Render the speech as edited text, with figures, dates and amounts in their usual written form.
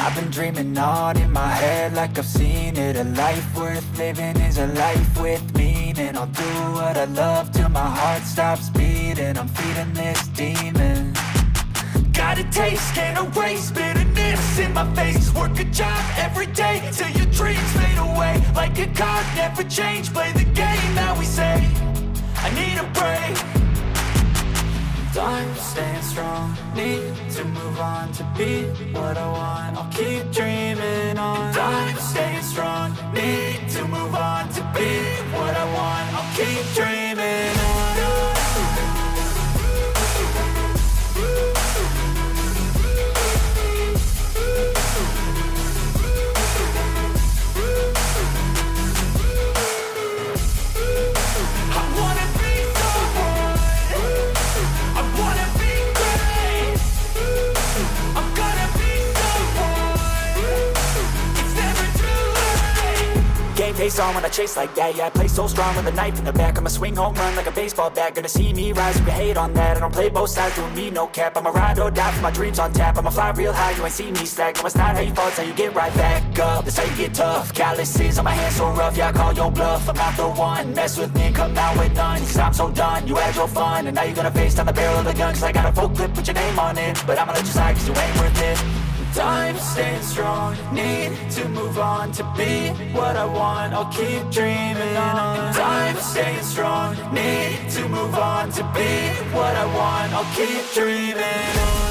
I've been dreaming on in my head like I've seen it. A life worth living is a life with meaning. I'll do what I love till my heart stops beating. I'm feeding this demon. Got a taste, can't erase bitterness in my face. Work a job every day till your dreams fade away. Like a card, never change, play the game that we say. I need a break. I'm staying strong, need to move on to be what I want. I'll keep dreaming on. I'm staying strong, need to move on to be what I want. I'll keep dreaming on. Face on when I chase like that, yeah, I play so strong with a knife in the back. I'ma swing home run like a baseball bat. Gonna see me rise if you hate on that. I don't play both sides, doing me no cap. I'ma ride or die for my dreams on tap. I'ma fly real high, you ain't see me slack. No, it's not how you fall, it's how you get right back up. That's how you get tough. Calluses on my hands so rough, yeah, I call your bluff. I'm not the one, mess with me and come out with none. Cause I'm so done, you had your fun. And now you're gonna face down the barrel of the gun. Cause I got a full clip with your name on it. But I'ma let you slide cause you ain't worth it. I'm staying strong, need to move on to be what I want. I'll keep dreaming on. I'm staying strong, need to move on to be what I want. I'll keep dreaming on.